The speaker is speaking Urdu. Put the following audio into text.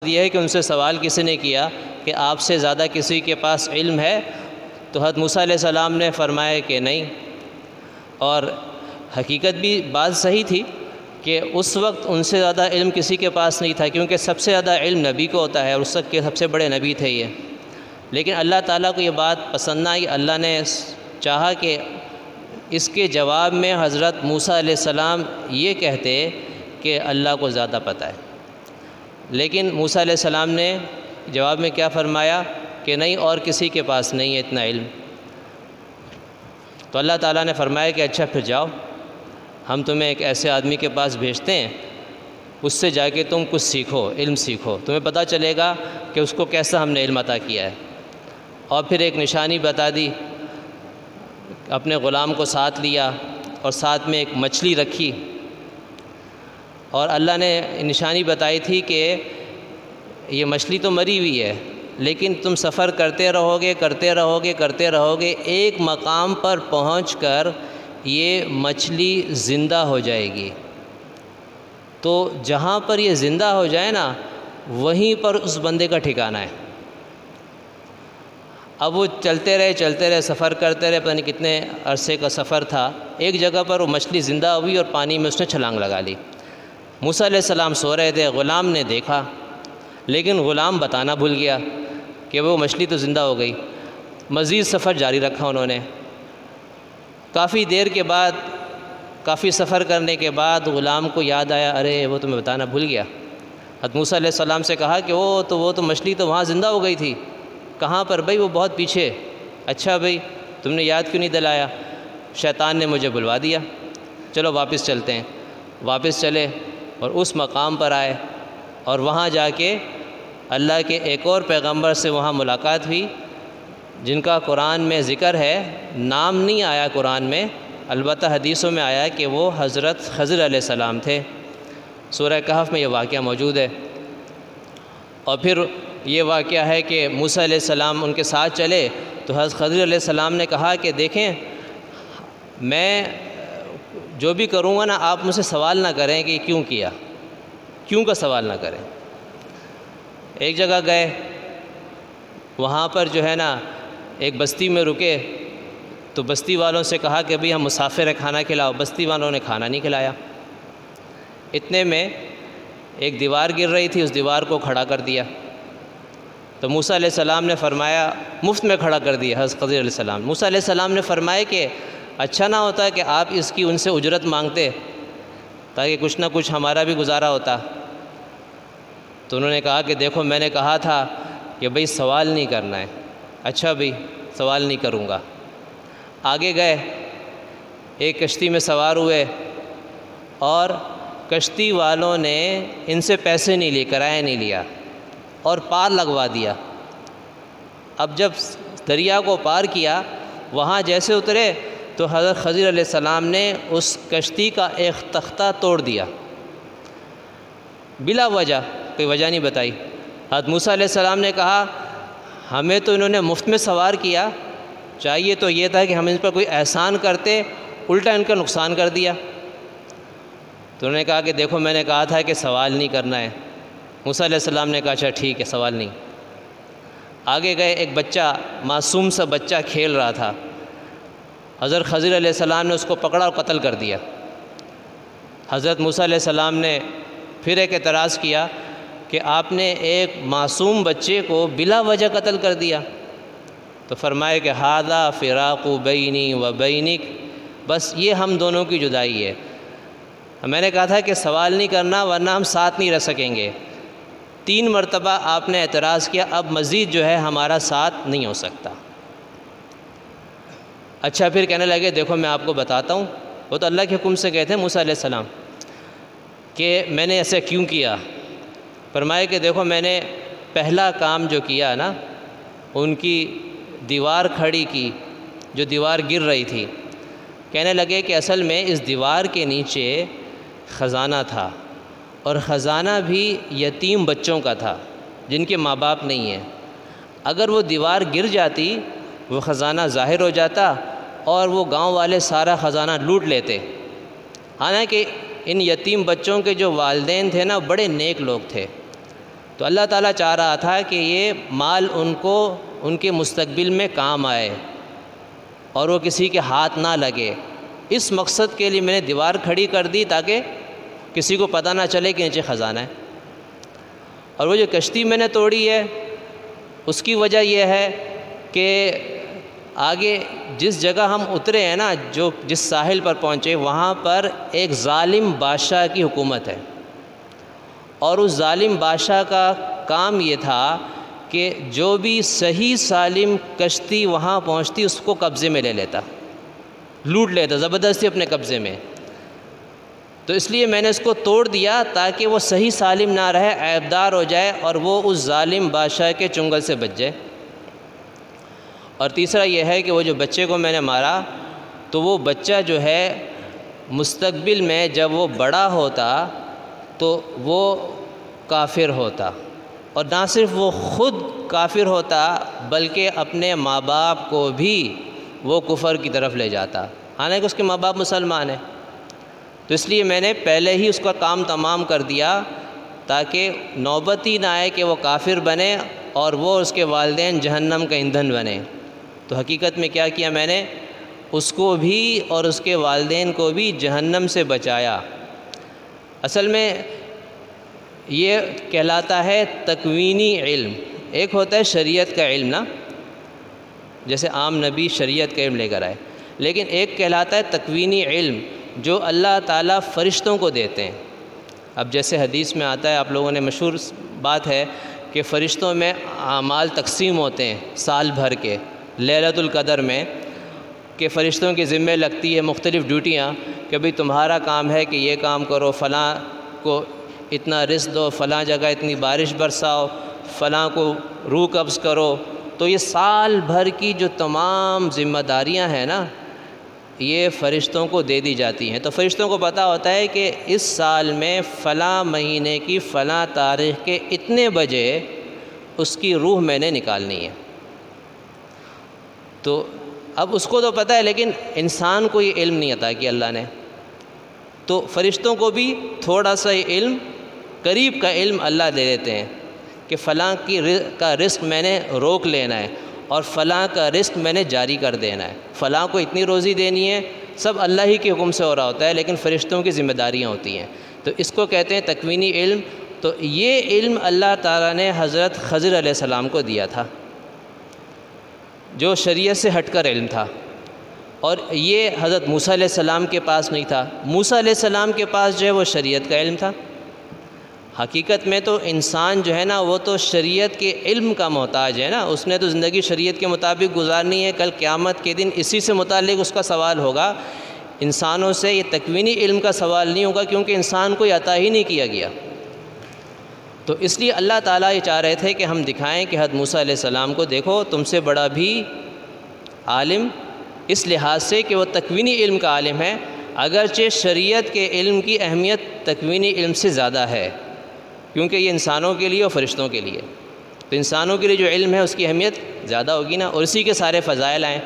یہ ہے کہ ان سے سوال کسی نے کیا کہ آپ سے زیادہ کسی کے پاس علم ہے؟ تو حضرت موسیٰ علیہ السلام نے فرمایا کہ نہیں، اور حقیقت بھی بات صحیح تھی کہ اس وقت ان سے زیادہ علم کسی کے پاس نہیں تھا، کیونکہ سب سے زیادہ علم نبی کو ہوتا ہے اور اس وقت کے سب سے بڑے نبی تھے یہ۔ لیکن اللہ تعالیٰ کو یہ بات پسند نہ آئی، اللہ نے چاہا کہ اس کے جواب میں حضرت موسیٰ علیہ السلام یہ کہتے کہ اللہ کو زیادہ پتہ ہے۔ لیکن موسیٰ علیہ السلام نے جواب میں کیا فرمایا کہ نہیں، اور کسی کے پاس نہیں ہے اتنا علم۔ تو اللہ تعالیٰ نے فرمایا کہ اچھا پھر جاؤ، ہم تمہیں ایک ایسے آدمی کے پاس بھیجتے ہیں، اس سے جا کے تم کچھ سیکھو، علم سیکھو، تمہیں پتہ چلے گا کہ اس کو کیسا ہم نے علم عطا کیا ہے۔ اور پھر ایک نشانی بتا دی، اپنے غلام کو ساتھ لیا اور ساتھ میں ایک مچھلی رکھی، اور اللہ نے نشانی بتائی تھی کہ یہ مچھلی تو مری ہوئی ہے، لیکن تم سفر کرتے رہو گے کرتے رہو گے کرتے رہو گے، ایک مقام پر پہنچ کر یہ مچھلی زندہ ہو جائے گی۔ تو جہاں پر یہ زندہ ہو جائے نا، وہیں پر اس بندے کا ٹھکانہ ہے۔ اب وہ چلتے رہے سفر کرتے رہے، پتہ نہیں کتنے عرصے کا سفر تھا، ایک جگہ پر وہ مچھلی زندہ ہوئی اور پانی میں اس نے چھلانگ لگا لی۔ موسیٰ علیہ السلام سو رہے تھے، غلام نے دیکھا، لیکن غلام بتانا بھول گیا کہ وہ مچھلی تو زندہ ہو گئی۔ مزید سفر جاری رکھا انہوں نے۔ کافی دیر کے بعد، کافی سفر کرنے کے بعد غلام کو یاد آیا، ارے وہ تو میں بتانا بھول گیا۔ حضرت موسیٰ علیہ السلام سے کہا کہ وہ تو مچھلی تو وہاں زندہ ہو گئی تھی۔ کہاں پر؟ بھائی وہ بہت پیچھے۔ اچھا بھائی، تم نے یاد کیوں نہیں دلایا؟ شیطان نے مجھے بلوا دیا، چلو واپس چلتے ہیں۔ واپس چلے اور اس مقام پر آئے، اور وہاں جا کے اللہ کے ایک اور پیغمبر سے وہاں ملاقات ہوئی، جن کا قرآن میں ذکر ہے، نام نہیں آیا قرآن میں، البتہ حدیثوں میں آیا کہ وہ حضرت خضر علیہ السلام تھے۔ سورہ کہف میں یہ واقعہ موجود ہے۔ اور پھر یہ واقعہ ہے کہ موسیٰ علیہ السلام ان کے ساتھ چلے تو حضرت خضر علیہ السلام نے کہا کہ دیکھیں، میں جو بھی کروں گا نا، آپ مجھ سے سوال نہ کریں کہ یہ کیوں کیا، کیوں کا سوال نہ کریں۔ ایک جگہ گئے، وہاں پر جو ہے نا ایک بستی میں رکے، تو بستی والوں سے کہا کہ بھئی ہم مسافر ہیں، کھانا کھلاؤ۔ بستی والوں نے کھانا نہیں کھلایا۔ اتنے میں ایک دیوار گر رہی تھی، اس دیوار کو کھڑا کر دیا۔ تو موسیٰ علیہ السلام نے فرمایا، مفت میں کھڑا کر دیا حضرت خضر علیہ السلام۔ موسیٰ علیہ السلام نے فرمایا کہ اچھا نہ ہوتا کہ آپ اس کی ان سے اجرت مانگتے، تاکہ کچھ نہ کچھ ہمارا بھی گزارا ہوتا۔ تو انہوں نے کہا کہ دیکھو، میں نے کہا تھا کہ بھئی سوال نہیں کرنا ہے۔ اچھا بھئی، سوال نہیں کروں گا۔ آگے گئے، ایک کشتی میں سوار ہوئے، اور کشتی والوں نے ان سے پیسے نہیں لیے، کرایہ نہیں لیا، اور پار لگوا دیا۔ اب جب دریا کو پار کیا، وہاں جیسے اترے تو حضرت خضر علیہ السلام نے اس کشتی کا ایک تختہ توڑ دیا، بلا وجہ، کوئی وجہ نہیں بتائی۔ حضرت موسیٰ علیہ السلام نے کہا، ہمیں تو انہوں نے مفت میں سوار کیا، چاہیے تو یہ تھا کہ ہم ان پر کوئی احسان کرتے، الٹا ان کا نقصان کر دیا۔ تو انہوں نے کہا کہ دیکھو، میں نے کہا تھا کہ سوال نہیں کرنا ہے۔ موسیٰ علیہ السلام نے کہا اچھا ٹھیک ہے، سوال نہیں۔ آگے گئے، ایک بچہ، معصوم سا بچہ کھیل رہا تھا، حضرت خضر علیہ السلام نے اس کو پکڑا اور قتل کر دیا۔ حضرت موسیٰ علیہ السلام نے پھر ایک اعتراض کیا کہ آپ نے ایک معصوم بچے کو بلا وجہ قتل کر دیا۔ تو فرمایا کہ ھذا فراق بینی و بینک، بس یہ ہم دونوں کی جدائی ہے۔ میں نے کہا تھا کہ سوال نہیں کرنا، ورنہ ہم ساتھ نہیں رہ سکیں گے۔ 3 مرتبہ آپ نے اعتراض کیا، اب مزید جو ہے ہمارا ساتھ نہیں ہو سکتا۔ اچھا پھر کہنے لگے، دیکھو میں آپ کو بتاتا ہوں، وہ تو اللہ کے حکم سے گئے تھے موسیٰ علیہ السلام، کہ میں نے ایسا کیوں کیا۔ فرمایا کہ دیکھو، میں نے پہلا کام جو کیا نا، ان کی دیوار کھڑی کی، جو دیوار گر رہی تھی۔ کہنے لگے کہ اصل میں اس دیوار کے نیچے خزانہ تھا، اور خزانہ بھی یتیم بچوں کا تھا، جن کے ماں باپ نہیں ہیں۔ اگر وہ دیوار گر جاتی، وہ خزانہ ظاہر ہو جاتا، اور وہ گاؤں والے سارا خزانہ لوٹ لیتے۔ حالانکہ ان یتیم بچوں کے جو والدین تھے نا، بڑے نیک لوگ تھے، تو اللہ تعالیٰ چاہ رہا تھا کہ یہ مال ان کو ان کے مستقبل میں کام آئے اور وہ کسی کے ہاتھ نہ لگے۔ اس مقصد کے لیے میں نے دیوار کھڑی کر دی تاکہ کسی کو پتہ نہ چلے کہ نیچے خزانہ ہے۔ اور وہ جو کشتی میں نے توڑی ہے اس کی وجہ یہ ہے کہ آگے جس جگہ ہم اترے ہیں نا، جس ساحل پر پہنچے، وہاں پر ایک ظالم بادشاہ کی حکومت ہے، اور اس ظالم بادشاہ کا کام یہ تھا کہ جو بھی صحیح سالم کشتی وہاں پہنچتی اس کو قبضے میں لے لیتا، لوٹ لیتا زبردستی اپنے قبضے میں۔ تو اس لیے میں نے اس کو توڑ دیا تاکہ وہ صحیح سالم نہ رہے، عیبدار ہو جائے اور وہ اس ظالم بادشاہ کے چنگل سے بچ جائے۔ اور تیسرا یہ ہے کہ وہ جو بچے کو میں نے مارا تو وہ بچہ جو ہے مستقبل میں جب وہ بڑا ہوتا تو وہ کافر ہوتا، اور نہ صرف وہ خود کافر ہوتا بلکہ اپنے ماں باپ کو بھی وہ کفر کی طرف لے جاتا، حالانکہ اس کے ماں باپ مسلمان ہیں۔ تو اس لیے میں نے پہلے ہی اس کا کام تمام کر دیا تاکہ نوبت ہی نہ آئے کہ وہ کافر بنے اور وہ اس کے والدین جہنم کا ایندھن بنے۔ تو حقیقت میں کیا کیا میں نے؟ اس کو بھی اور اس کے والدین کو بھی جہنم سے بچایا۔ اصل میں یہ کہلاتا ہے تکوینی علم۔ ایک ہوتا ہے شریعت کا علم نا، جیسے عام نبی شریعت کا علم لے کر آئے، لیکن ایک کہلاتا ہے تکوینی علم جو اللہ تعالیٰ فرشتوں کو دیتے ہیں۔ اب جیسے حدیث میں آتا ہے، آپ لوگوں نے مشہور بات ہے کہ فرشتوں میں اعمال تقسیم ہوتے ہیں سال بھر کے لیلۃ القدر میں، کہ فرشتوں کے ذمے لگتی ہے مختلف ڈیوٹیاں کہ بھئی تمہارا کام ہے کہ یہ کام کرو، فلاں کو اتنا رزق دو، فلاں جگہ اتنی بارش برساؤ، فلاں کو روح قبض کرو۔ تو یہ سال بھر کی جو تمام ذمہ داریاں ہیں نا، یہ فرشتوں کو دے دی جاتی ہیں۔ تو فرشتوں کو پتہ ہوتا ہے کہ اس سال میں فلاں مہینے کی فلاں تاریخ کے اتنے بجے اس کی روح میں نے نکالنی ہے۔ تو اب اس کو تو پتہ ہے، لیکن انسان کو یہ علم نہیں عطا کیا اللہ نے۔ تو فرشتوں کو بھی تھوڑا سا علم، قریب کا علم اللہ دے دیتے ہیں کہ فلاں کا رزق میں نے روک لینا ہے اور فلاں کا رزق میں نے جاری کر دینا ہے، فلاں کو اتنی روزی دینی ہے، سب اللہ ہی کے حکم سے ہو رہا ہوتا ہے، لیکن فرشتوں کی ذمہ داریاں ہوتی ہیں۔ تو اس کو کہتے ہیں تکوینی علم۔ تو یہ علم اللہ تعالیٰ نے حضرت خضر علیہ السلام کو دیا تھا، جو شریعت سے ہٹ کر علم تھا، اور یہ حضرت موسیٰ علیہ السلام کے پاس نہیں تھا۔ موسیٰ علیہ السلام کے پاس جو ہے وہ شریعت کا علم تھا۔ حقیقت میں تو انسان جو ہے نا وہ تو شریعت کے علم کا محتاج ہے نا، اس نے تو زندگی شریعت کے مطابق گزارنی ہے، کل قیامت کے دن اسی سے متعلق اس کا سوال ہوگا۔ انسانوں سے یہ تکوینی علم کا سوال نہیں ہوگا، کیونکہ انسان کو یہ عطا ہی نہیں کیا گیا۔ تو اس لیے اللہ تعالیٰ یہ چاہ رہے تھے کہ ہم دکھائیں کہ حضرت موسیٰ علیہ السلام کو دیکھو تم سے بڑا بھی عالم، اس لحاظ سے کہ وہ تکوینی علم کا عالم ہے، اگرچہ شریعت کے علم کی اہمیت تکوینی علم سے زیادہ ہے، کیونکہ یہ انسانوں کے لیے اور فرشتوں کے لیے۔ تو انسانوں کے لیے جو علم ہے اس کی اہمیت زیادہ ہوگی نا، اور اسی کے سارے فضائل آئیں۔